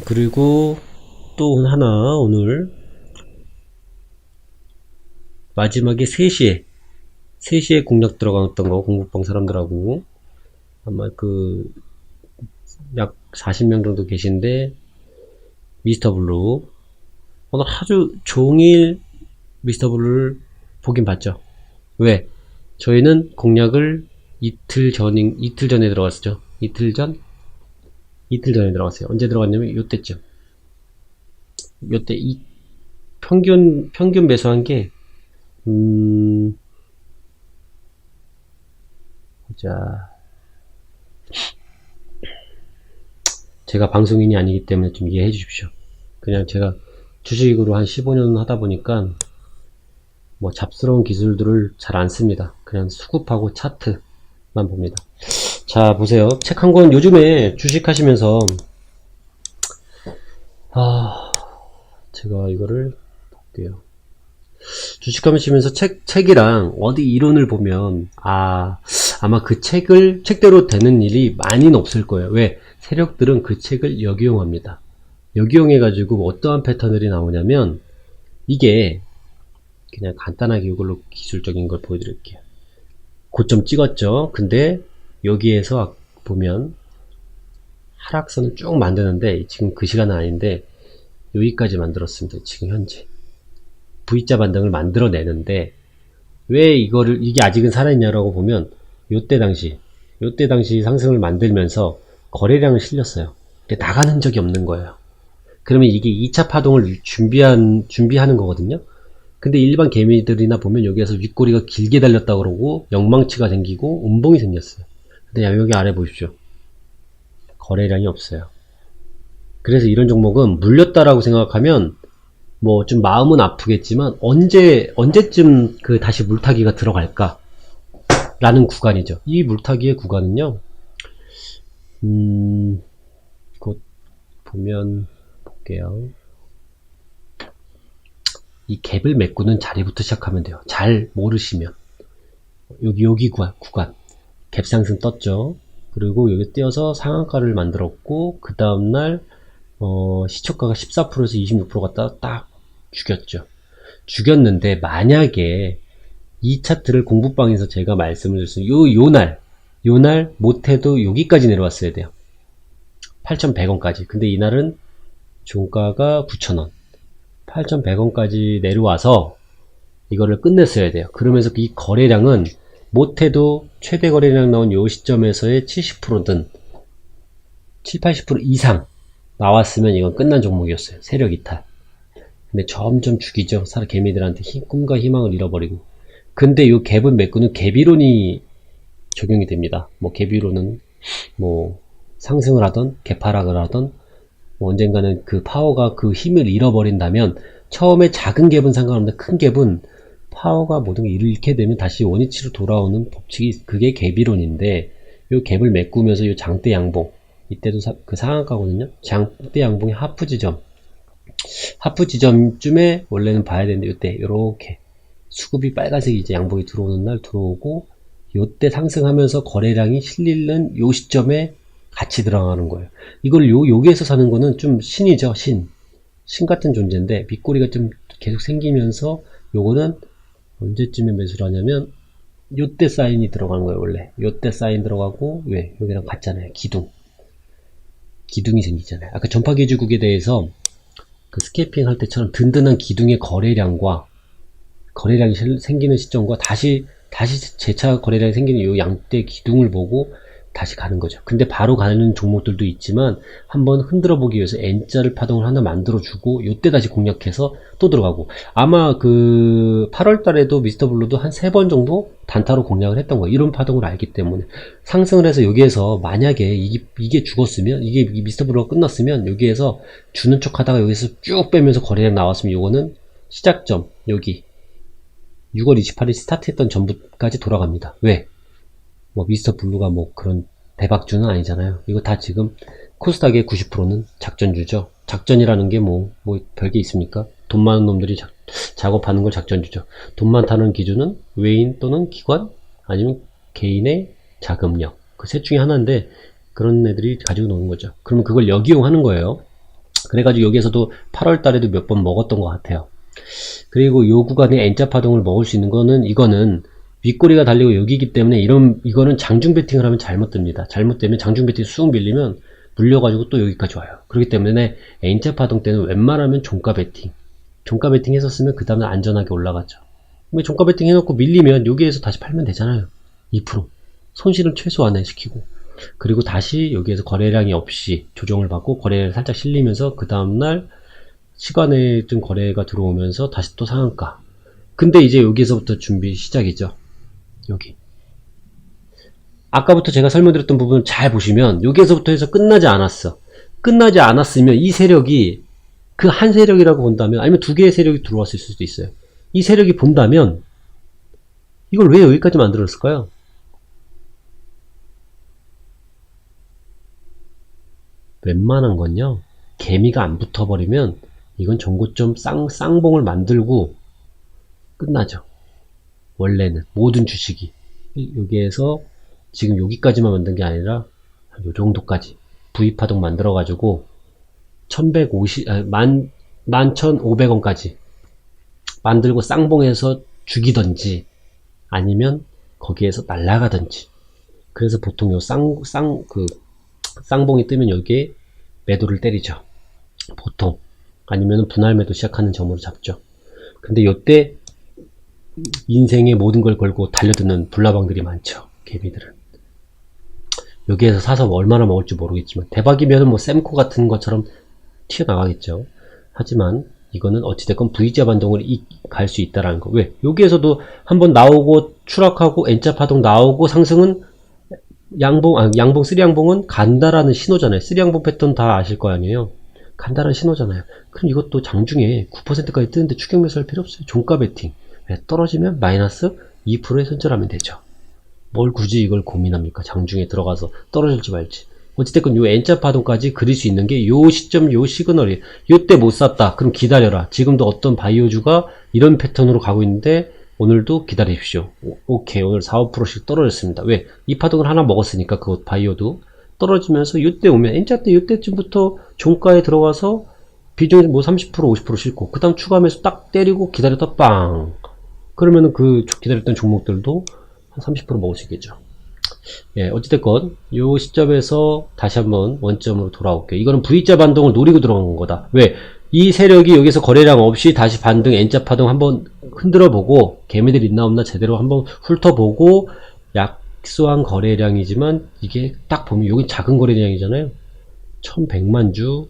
그리고 또 하나 오늘 마지막에 3시에 공략 들어갔던 거 공부방 사람들하고 아마 그 약 40명 정도 계신데 미스터 블루 오늘 하루 종일 미스터 블루를 보긴 봤죠. 왜? 저희는 공략을 이틀 전에 들어갔었죠. 이틀 전에 들어갔어요. 언제 들어갔냐면 요때쯤. 요때 이 평균 매수한 게 자, 제가 방송인이 아니기 때문에 좀 이해해 주십시오. 그냥 제가 주식으로 한 15년 하다 보니까 뭐 잡스러운 기술들을 잘 안 씁니다. 그냥 수급하고 차트만 봅니다. 자, 보세요. 책 한 권 요즘에 주식 하시면서 제가 이거를 볼게요. 주식하시면서 책이랑 어디 이론을 보면 아마 그 책대로 되는 일이 많이는 없을 거예요. 왜? 세력들은 그 책을 역이용합니다. 역이용해가지고 어떠한 패턴들이 나오냐면 이게 그냥 간단하게 이걸로 기술적인 걸 보여드릴게요. 고점 찍었죠. 근데 여기에서 보면 하락선을 쭉 만드는데 지금 그 시간은 아닌데 여기까지 만들었습니다. 지금 현재 V자 반등을 만들어내는데 왜 이게 아직은 살아있냐라고 보면 요때 당시 상승을 만들면서 거래량을 실렸어요. 근데 나가는 적이 없는 거예요. 그러면 이게 2차 파동을 준비하는 거거든요. 근데 일반 개미들이나 보면 여기에서 윗꼬리가 길게 달렸다 그러고 영망치가 생기고 음봉이 생겼어요. 근데 여기 아래 보십시오. 거래량이 없어요. 그래서 이런 종목은 물렸다라고 생각하면 뭐 좀 마음은 아프겠지만 언제쯤 그 다시 물타기가 들어갈까 라는 구간이죠. 이 물타기의 구간은요 곧 보면 볼게요. 이 갭을 메꾸는 자리부터 시작하면 돼요. 잘 모르시면 여기 구간 갭 상승 떴죠. 그리고 여기 띄어서 상한가를 만들었고 그 다음날 시초가가 14%에서 26% 갔다가 딱 죽였는데 만약에 이 차트를 공부방에서 제가 말씀을 드렸어요. 요날 못해도 여기까지 내려왔어야 돼요. 8,100원까지. 근데 이날은 종가가 9,000원 8,100원까지 내려와서 이거를 끝냈어야 돼요. 그러면서 이 거래량은 못해도 최대 거래량 나온 요 시점에서의 70%든 7, 80% 이상 나왔으면 이건 끝난 종목이었어요. 세력 이탈. 근데 점점 죽이죠. 개미들한테 꿈과 희망을 잃어버리고. 근데 요 갭은 메꾸는 갭이론이 적용이 됩니다. 뭐 갭이론은 뭐 상승을 하던 갭하락을 하던 뭐 언젠가는 그 파워가 그 힘을 잃어버린다면 처음에 작은 갭은 상관없는데 큰 갭은 파워가 모든 걸 잃게 되면 다시 원위치로 돌아오는 법칙이 그게 갭이론인데 요 갭을 메꾸면서 요 장대 양봉 이때도 그 상한가거든요. 장대 양봉의 하프 지점쯤에 원래는 봐야 되는데 요때 요렇게 수급이 빨간색이 이제 양봉이 들어오는 날 들어오고 요때 상승하면서 거래량이 실리는 요 시점에 같이 들어가는 거예요. 이걸 여기에서 사는 거는 좀 신이죠. 신 같은 존재인데 밑꼬리가 좀 계속 생기면서 요거는 언제쯤에 매수를 하냐면 요때 사인이 들어가는 거예요. 원래 요때 사인 들어가고 왜 여기랑 같잖아요. 기둥이 생기잖아요. 아까 전파기주국에 대해서 그 스케이핑 할 때처럼 든든한 기둥의 거래량이 생기는 시점과 다시 재차 거래량이 생기는 요 양대 기둥을 보고 다시 가는 거죠. 근데 바로 가는 종목들도 있지만 한번 흔들어 보기 위해서 N자를 파동을 하나 만들어 주고 요때 다시 공략해서 또 들어가고 아마 그 8월 달에도 미스터 블루도 한 3번 정도 단타로 공략을 했던 거예요. 이런 파동을 알기 때문에 상승을 해서 여기에서 만약에 이게 죽었으면 이게 미스터 블루가 끝났으면 여기에서 주는 척 하다가 여기서 쭉 빼면서 거래량 나왔으면 요거는 시작점 여기 6월 28일 스타트했던 전부까지 돌아갑니다. 왜? 뭐 미스터 블루가 뭐 그런 대박주는 아니잖아요. 이거 다 지금 코스닥의 90%는 작전주죠. 작전이라는 게 뭐 별게 있습니까? 돈 많은 놈들이 작업하는 걸 작전주죠. 돈 많다는 기준은 외인 또는 기관 아니면 개인의 자금력 그 셋 중에 하나인데 그런 애들이 가지고 노는 거죠. 그러면 그걸 역이용하는 거예요. 그래가지고 여기에서도 8월 달에도 몇 번 먹었던 것 같아요. 그리고 요 구간에 N자 파동을 먹을 수 있는 거는, 이거는 윗꼬리가 달리고 여기기 때문에 이거는 장중 배팅을 하면 잘못됩니다. 잘못되면 장중 배팅 쑥 밀리면 물려가지고 또 여기까지 와요. 그렇기 때문에 N자 파동 때는 웬만하면 종가 배팅. 종가 배팅 했었으면 그 다음에 안전하게 올라갔죠. 종가 배팅 해놓고 밀리면 여기에서 다시 팔면 되잖아요. 2%. 손실은 최소화해 시키고. 그리고 다시 여기에서 거래량이 없이 조정을 받고 거래량이 살짝 실리면서 그 다음날 시간에 좀 거래가 들어오면서 다시 또 상한가. 근데 이제 여기에서부터 준비 시작이죠. 여기. 아까부터 제가 설명드렸던 부분 잘 보시면 여기에서부터 해서 끝나지 않았어. 끝나지 않았으면 이 세력이 그 한 세력이라고 본다면, 아니면 두 개의 세력이 들어왔을 수도 있어요. 이 세력이 본다면 이걸 왜 여기까지 만들었을까요? 웬만한 건요, 개미가 안 붙어버리면 이건 전고점 쌍봉을 만들고 끝나죠. 원래는 모든 주식이 여기에서 지금 여기까지만 만든 게 아니라 요 정도까지 V파동 만들어 가지고 11,500원까지 만들고 쌍봉해서 죽이던지 아니면 거기에서 날아가던지. 그래서 보통 요 쌍봉이 뜨면 여기에 매도를 때리죠. 보통. 아니면 분할 매도 시작하는 점으로 잡죠. 근데 요때 인생의 모든 걸 걸고 달려드는 불나방들이 많죠. 개미들은. 여기에서 사서 얼마나 먹을지 모르겠지만, 대박이면 뭐 sem코 같은 것처럼 튀어나가겠죠. 하지만 이거는 어찌됐건 V자 반동을 갈 수 있다라는 거. 왜? 여기에서도 한번 나오고 추락하고 N자 파동 나오고 상승은 양봉 3양봉은 간다라는 신호잖아요. 3양봉 패턴 다 아실 거 아니에요. 간다라는 신호잖아요. 그럼 이것도 장중에 9%까지 뜨는데 추격 매수할 필요 없어요. 종가 베팅. 떨어지면 마이너스 2%에 손절하면 되죠. 뭘 굳이 이걸 고민합니까? 장중에 들어가서 떨어질지 말지. 어찌됐건 요 N자 파동까지 그릴 수 있는 게 요 시점, 요 시그널이, 요때 못 샀다. 그럼 기다려라. 지금도 어떤 바이오주가 이런 패턴으로 가고 있는데 오늘도 기다리십시오. 오케이. 오늘 4, 5%씩 떨어졌습니다. 왜? 이 파동을 하나 먹었으니까 그 바이오도 떨어지면서 요때 오면 N자 때 요때쯤부터 종가에 들어가서 비중이 뭐 30%, 50% 싣고 그 다음 추가하면서 딱 때리고 기다렸다 빵. 그러면은 그 기다렸던 종목들도 한 30% 먹을 수 있겠죠. 예, 어찌됐건 요 시점에서 다시 한번 원점으로 돌아올게요. 이거는 V자 반동을 노리고 들어간 거다. 왜? 이 세력이 여기서 거래량 없이 다시 반등 N자 파동 한번 흔들어 보고 개미들 있나 없나 제대로 한번 훑어보고 약소한 거래량이지만 이게 딱 보면 여기 작은 거래량이잖아요. 1100만 주,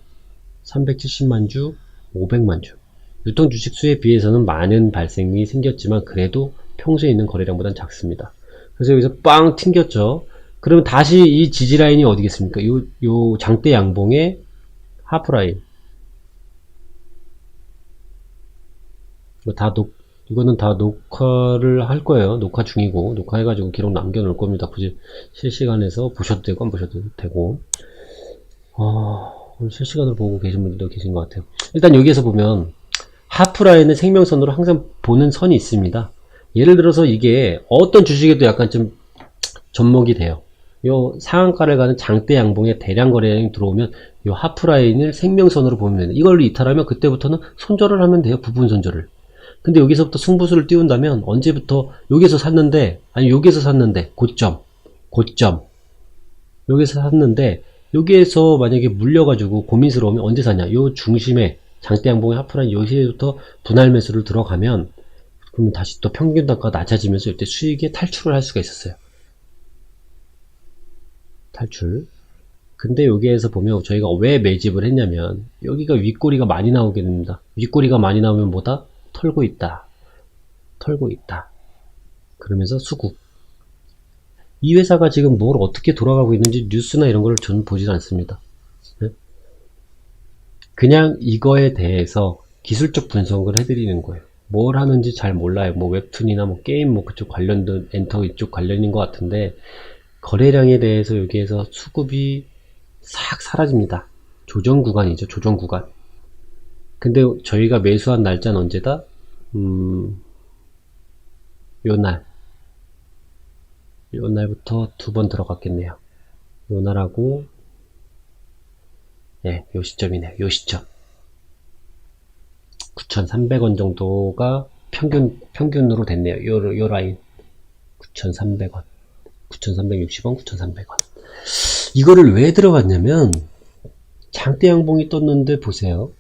370만 주, 500만 주. 유통 주식 수에 비해서는 많은 발생이 생겼지만 그래도 평소에 있는 거래량보다는 작습니다. 그래서 여기서 빵 튕겼죠. 그러면 다시 이 지지라인이 어디겠습니까? 요 장대 양봉의 하프라인. 이거는 다 녹화를 할 거예요. 녹화 중이고, 녹화해가지고 기록 남겨놓을 겁니다. 굳이 실시간에서 보셔도 되고, 안 보셔도 되고. 오늘 실시간으로 보고 계신 분들도 계신 것 같아요. 일단 여기에서 보면, 하프라인은 생명선으로 항상 보는 선이 있습니다. 예를 들어서 이게 어떤 주식에도 약간 좀 접목이 돼요. 요 상한가를 가는 장대 양봉에 대량 거래량이 들어오면 요 하프라인을 생명선으로 보면 됩니다. 이걸 이탈하면 그때부터는 손절을 하면 돼요. 부분 손절을. 근데 여기서부터 승부수를 띄운다면 언제부터 여기서 샀는데, 아니 여기서 샀는데 고점 여기서 샀는데 여기에서 만약에 물려가지고 고민스러우면 언제 사냐? 요 중심에 장대 양봉의 하프라인 여기서부터 분할 매수를 들어가면 그러면 다시 또 평균 단가가 낮아지면서 이때 수익에 탈출을 할 수가 있었어요. 탈출. 근데 여기에서 보면 저희가 왜 매집을 했냐면 여기가 윗꼬리가 많이 나오게 됩니다. 윗꼬리가 많이 나오면 뭐다? 털고 있다. 그러면서 수급. 이 회사가 지금 뭘 어떻게 돌아가고 있는지 뉴스나 이런 걸 저는 보질 않습니다. 그냥 이거에 대해서 기술적 분석을 해드리는 거예요. 뭘 하는지 잘 몰라요. 뭐 웹툰이나 뭐 게임 뭐 그쪽 관련된 엔터 이쪽 관련인 것 같은데 거래량에 대해서 여기에서 수급이 싹 사라집니다. 조정 구간이죠. 조정 구간. 근데 저희가 매수한 날짜는 언제다? 요 날부터 두 번 들어갔겠네요. 요 날하고 예, 요 시점이네요. 요 시점. 9,300원 정도가 평균으로 됐네요. 요 라인. 9,300원. 9,360원, 9,300원. 이거를 왜 들어갔냐면, 장대 양봉이 떴는데 보세요.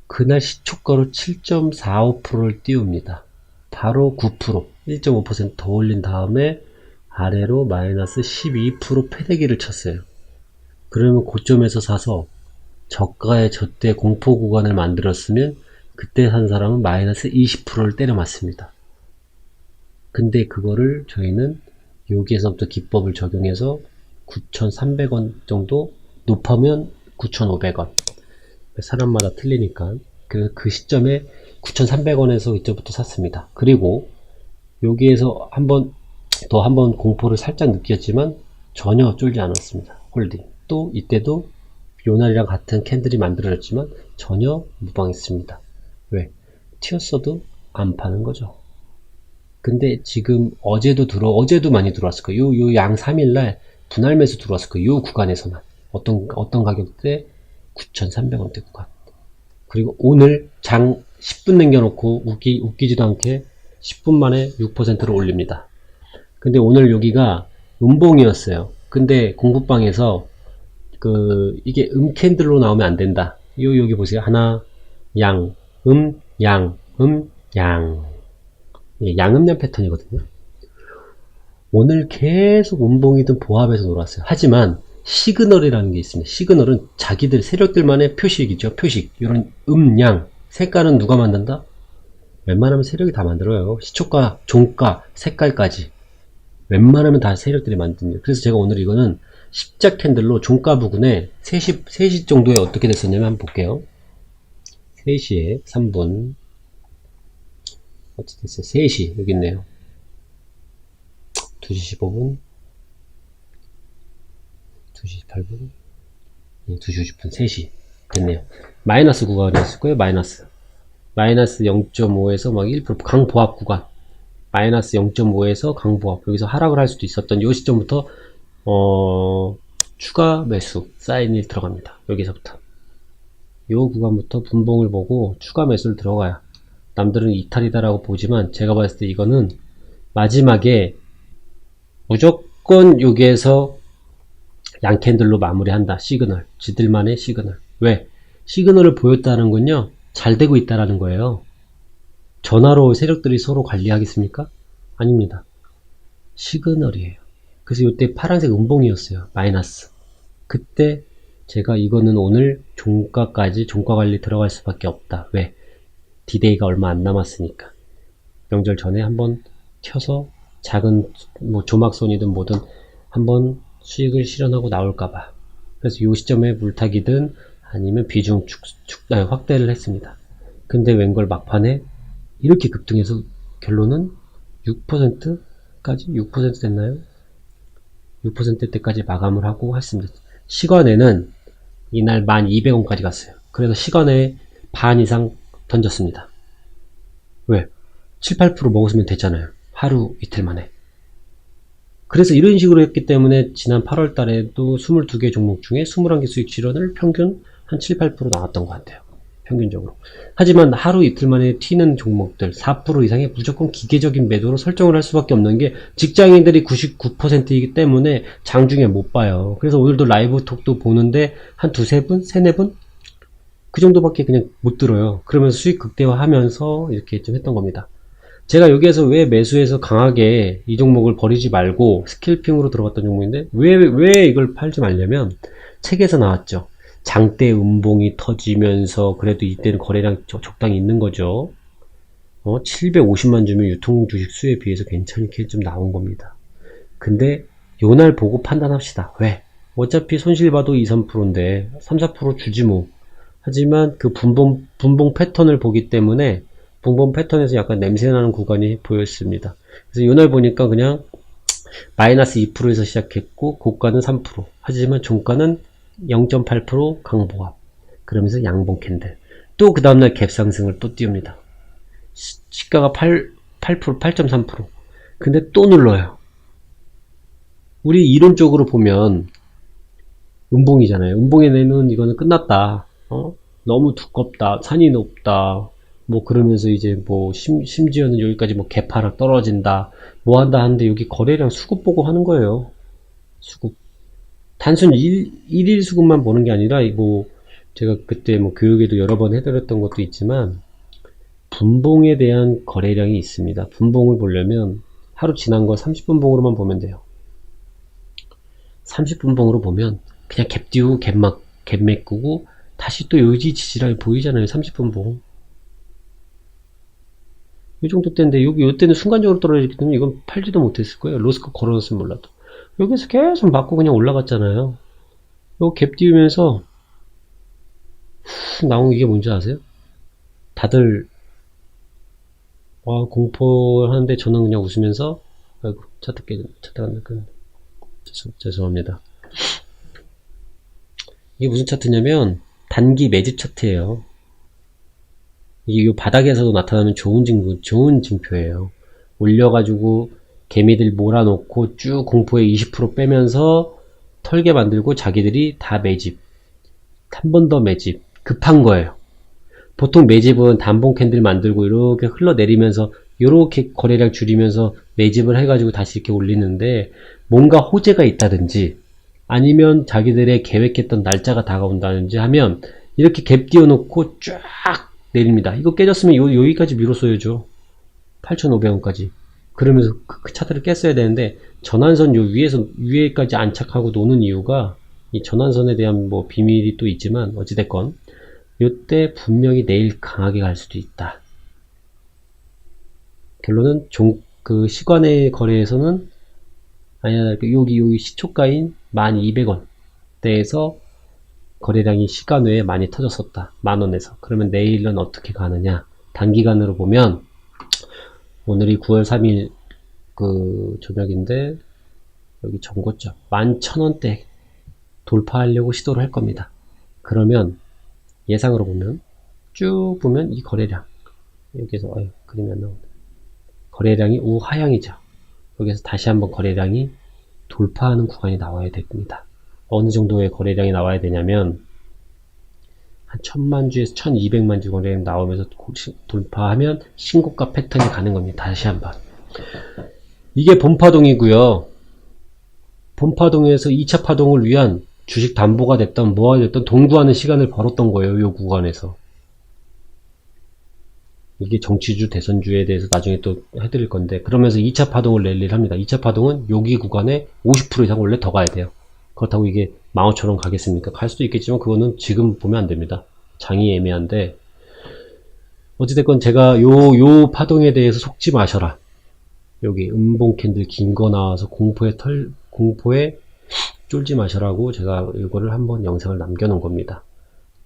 그날 시초가로 7.45%를 띄웁니다. 바로 9%, 1.5%더 올린 다음에 아래로 마이너스 12% 패대기를 쳤어요. 그러면 고점에서 사서 저가의 저때 공포 구간을 만들었으면 그때 산 사람은 마이너스 20%를 때려 맞습니다. 근데 그거를 저희는 여기에서부터 기법을 적용해서 9,300원 정도, 높으면 9,500원. 사람마다 틀리니까. 그래서 그 시점에 9,300원에서 이때부터 샀습니다. 그리고 여기에서 한번 공포를 살짝 느꼈지만 전혀 쫄지 않았습니다. 홀딩. 또 이때도 요날이랑 같은 캔들이 만들어졌지만 전혀 무방했습니다. 왜? 튀었어도 안 파는 거죠. 근데 지금 어제도 많이 들어왔을 거예요. 요 양 3일날 분할 매수 들어왔을 거예요. 요 구간에서만. 어떤 가격대? 9,300원대 구간. 그리고 오늘 장 10분 남겨놓고 웃기지도 않게 10분 만에 6%를 올립니다. 근데 오늘 여기가 음봉이었어요. 근데 공부방에서 이게 캔들로 나오면 안 된다. 여기 보세요. 하나, 양, 양, 양. 양음양 패턴이거든요. 오늘 계속 음봉이든 보합에서 놀았어요. 하지만 시그널이라는 게 있습니다. 시그널은 자기들 세력들만의 표식이죠. 표식. 이런 양. 색깔은 누가 만든다? 웬만하면 세력이 다 만들어요. 시초가, 종가, 색깔까지. 웬만하면 다 세력들이 만듭니다. 그래서 제가 오늘 이거는 십자 캔들로 종가 부근에 3시 정도에 어떻게 됐었냐면 한번 볼게요. 3시에 3분. 어떻게 됐어요? 3시. 여기 있네요. 2시 15분. 2시 8분. 2시 50분. 3시. 됐네요. 마이너스 구간이었을 거예요. 마이너스 0.5에서 막 1% 강보합 구간. 마이너스 0.5에서 강보합. 여기서 하락을 할 수도 있었던 요 시점부터 추가 매수 사인이 들어갑니다. 여기서부터 요 구간부터 분봉을 보고 추가 매수를 들어가요. 남들은 이탈이다라고 보지만 제가 봤을 때 이거는 마지막에 무조건 여기에서 양캔들로 마무리한다. 시그널. 지들만의 시그널. 왜? 시그널을 보였다는 건요, 잘 되고 있다라는 거예요. 전화로 세력들이 서로 관리하겠습니까? 아닙니다. 시그널이에요. 그래서 이때 파란색 음봉이었어요. 마이너스. 그때 제가 이거는 오늘 종가까지 종가 관리 들어갈 수밖에 없다. 왜? 디데이가 얼마 안 남았으니까. 명절 전에 한번 켜서 작은 조막손이든 뭐든 한번 수익을 실현하고 나올까봐. 그래서 이 시점에 물타기든 아니면 비중 확대를 했습니다. 근데 웬걸 막판에 이렇게 급등해서 결론은 6%까지? 6% 됐나요? 6%대까지 마감을 하고 했습니다. 시간에는 이날 1200원까지 갔어요. 그래서 시간에 반 이상 던졌습니다. 왜? 7, 8% 먹었으면 됐잖아요. 하루 이틀 만에. 그래서 이런 식으로 했기 때문에 지난 8월 달에도 22개 종목 중에 21개 수익 실현을 평균 한 7, 8% 나왔던 것 같아요. 평균적으로. 하지만 하루 이틀 만에 튀는 종목들 4% 이상의 무조건 기계적인 매도로 설정을 할 수밖에 없는 게 직장인들이 99%이기 때문에 장중에 못 봐요. 그래서 오늘도 라이브 톡도 보는데 한 두세 분? 세네 분? 그 정도밖에 그냥 못 들어요. 그러면서 수익 극대화하면서 이렇게 좀 했던 겁니다. 제가 여기에서 왜 매수해서 강하게 이 종목을 버리지 말고 스킬핑으로 들어갔던 종목인데 왜 이걸 팔지 말냐면 책에서 나왔죠. 장대 음봉이 터지면서 그래도 이때는 거래량 적당히 있는 거죠. 750만 주면 유통 주식 수에 비해서 괜찮게 좀 나온 겁니다. 근데 요날 보고 판단합시다. 왜? 어차피 손실 봐도 2, 3%인데 3, 4% 주지 뭐. 하지만 그 분봉 패턴을 보기 때문에 분봉 패턴에서 약간 냄새나는 구간이 보였습니다. 그래서 요날 보니까 그냥 마이너스 2%에서 시작했고 고가는 3%. 하지만 종가는 0.8% 강보합. 그러면서 양봉 캔들. 또 그 다음날 갭 상승을 또 띄웁니다. 시가가 8.3%. 근데 또 눌러요. 우리 이론적으로 보면 음봉이잖아요. 음봉에 내는 이거는 끝났다. 너무 두껍다. 산이 높다. 뭐 그러면서 이제 뭐 심지어는 여기까지 뭐 개파락 떨어진다. 뭐 한다 하는데 여기 거래량 수급 보고 하는 거예요. 수급. 단순 일일 수급만 보는 게 아니라 뭐 제가 그때 뭐 교육에도 여러 번 해드렸던 것도 있지만 분봉에 대한 거래량이 있습니다. 분봉을 보려면 하루 지난 거 30분봉으로만 보면 돼요. 30분봉으로 보면 그냥 갭 띄우고 갭 메꾸고 다시 또 요지 지지랄 보이잖아요. 30분봉. 이 정도 때인데 여기 요때는 순간적으로 떨어지기 때문에 이건 팔지도 못했을 거예요. 로스코 걸어놨으면 몰라도. 여기서 계속 맞고 그냥 올라갔잖아요. 요 갭 띄우면서 훅 나온 이게 뭔지 아세요? 다들 공포하는데 저는 그냥 웃으면서 아이고 차트가 안 됐군. 죄송합니다. 이게 무슨 차트냐면 단기 매집 차트예요. 이게 요 바닥에서도 나타나면 좋은 징표예요. 올려가지고 개미들 몰아놓고 쭉 공포에 20% 빼면서 털게 만들고 자기들이 다 매집. 한 번 더 매집. 급한 거예요. 보통 매집은 단봉 캔들 만들고 이렇게 흘러내리면서 이렇게 거래량 줄이면서 매집을 해가지고 다시 이렇게 올리는데 뭔가 호재가 있다든지 아니면 자기들의 계획했던 날짜가 다가온다든지 하면 이렇게 갭 띄워놓고 쫙 내립니다. 이거 깨졌으면 여기까지 밀었어야죠. 8,500원까지. 그러면서 그 차트를 깼어야 되는데 전환선 위에까지 안착하고 노는 이유가 이 전환선에 대한 뭐 비밀이 또 있지만 어찌됐건 이때 분명히 내일 강하게 갈 수도 있다. 결론은 그 시간의 거래에서는 아니야 여기 시초가인 1200원 대에서 거래량이 시간 외에 많이 터졌었다. 만원에서. 그러면 내일은 어떻게 가느냐? 단기간으로 보면 오늘이 9월 3일 그 저녁인데 여기 전고점 11,000원대 돌파하려고 시도를 할 겁니다. 그러면 예상으로 보면 쭉 보면 이 거래량 여기서 그림이 안 나오네. 거래량이 우하향이죠. 여기서 다시 한번 거래량이 돌파하는 구간이 나와야 됩니다. 어느 정도의 거래량이 나와야 되냐면 한 1000만주에서 1200만주 거래량 나오면서 돌파하면 신고가 패턴이 가는 겁니다. 다시 한번. 이게 본파동이고요. 본파동에서 2차 파동을 위한 주식 담보가 됐던 뭐가 됐던 동구하는 시간을 벌었던 거예요. 이 구간에서. 이게 정치주 대선주에 대해서 나중에 또 해드릴 건데 그러면서 2차 파동을 랠리를 합니다. 2차 파동은 여기 구간에 50% 이상 원래 더 가야 돼요. 그렇다고 이게 15,000원 가겠습니까? 갈 수도 있겠지만 그거는 지금 보면 안 됩니다. 장이 애매한데 어찌됐건 제가 요 파동에 대해서 속지 마셔라. 여기 음봉 캔들 긴 거 나와서 공포에 쫄지 마셔라고 제가 이거를 한번 영상을 남겨놓은 겁니다.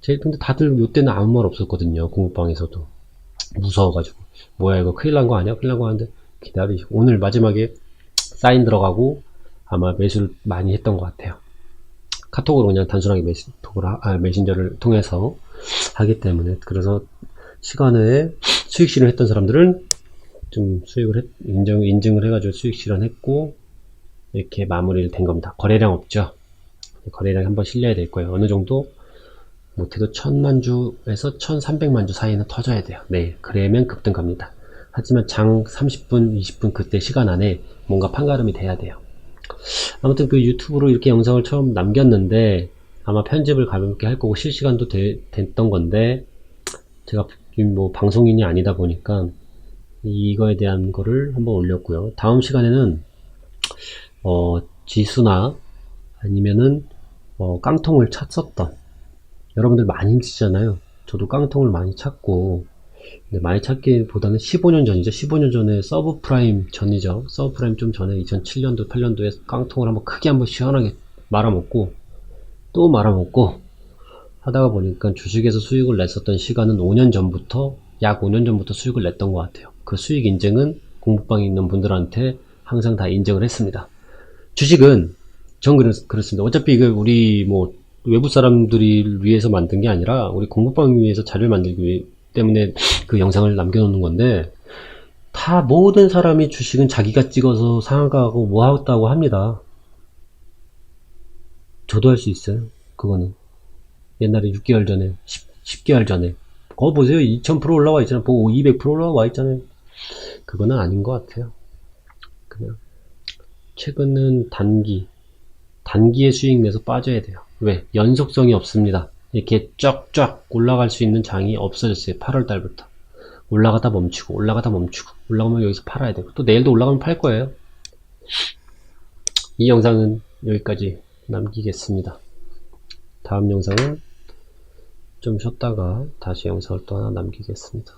근데 다들 요때는 아무 말 없었거든요. 공부방에서도. 무서워가지고. 뭐야 이거 큰일 난 거 아니야? 큰일 난 거 하는데 기다리시고. 오늘 마지막에 사인 들어가고 아마 매수를 많이 했던 것 같아요. 카톡으로 그냥 단순하게 메신저를 통해서 하기 때문에 그래서 시간에 수익 실현했던 사람들은 좀 수익을 인증을 해가지고 수익 실현했고 이렇게 마무리를 된 겁니다. 거래량 없죠. 거래량 한번 실려야 될 거예요. 어느 정도 못해도 1000만주에서 1300만주 사이는 터져야 돼요. 네, 그러면 급등 갑니다. 하지만 장 30분, 20분 그때 시간 안에 뭔가 판가름이 돼야 돼요. 아무튼 그 유튜브로 이렇게 영상을 처음 남겼는데 아마 편집을 가볍게 할 거고 실시간도 됐던 건데 제가 뭐 방송인이 아니다 보니까 이거에 대한 거를 한번 올렸고요. 다음 시간에는 지수나 아니면은 깡통을 찾았던 여러분들 많이 힘쓰잖아요. 저도 깡통을 많이 찾고 근데 많이 찾기보다는 15년 전이죠. 15년 전에 서브프라임 전이죠. 서브프라임 좀 전에 2007년도 8년도에 깡통을 크게 한번 시원하게 말아먹고 또 말아먹고 하다가 보니까 주식에서 수익을 냈었던 시간은 5년 전부터 약 5년 전부터 수익을 냈던 것 같아요. 그 수익 인증은 공부방에 있는 분들한테 항상 다 인정을 했습니다. 주식은 전 그렇습니다. 어차피 이거 우리 뭐 외부 사람들이 위해서 만든 게 아니라 우리 공부방 위해서 자료를 만들기 때문에 그 영상을 남겨놓는 건데 다 모든 사람이 주식은 자기가 찍어서 상한가하고 뭐 하겠다고 합니다. 저도 할 수 있어요. 그거는. 옛날에 6개월 전에, 10개월 전에. 그거 보세요. 2000% 올라와 있잖아요. 보고 200% 올라와 있잖아요. 그거는 아닌 것 같아요. 그냥, 최근은 단기의 수익 내서 빠져야 돼요. 왜? 연속성이 없습니다. 이렇게 쫙쫙 올라갈 수 있는 장이 없어졌어요. 8월 달부터. 올라가다 멈추고, 올라가다 멈추고, 올라가면 여기서 팔아야 되고, 또 내일도 올라가면 팔 거예요. 이 영상은 여기까지 남기겠습니다. 다음 영상은 좀 쉬었다가 다시 영상을 또 하나 남기겠습니다.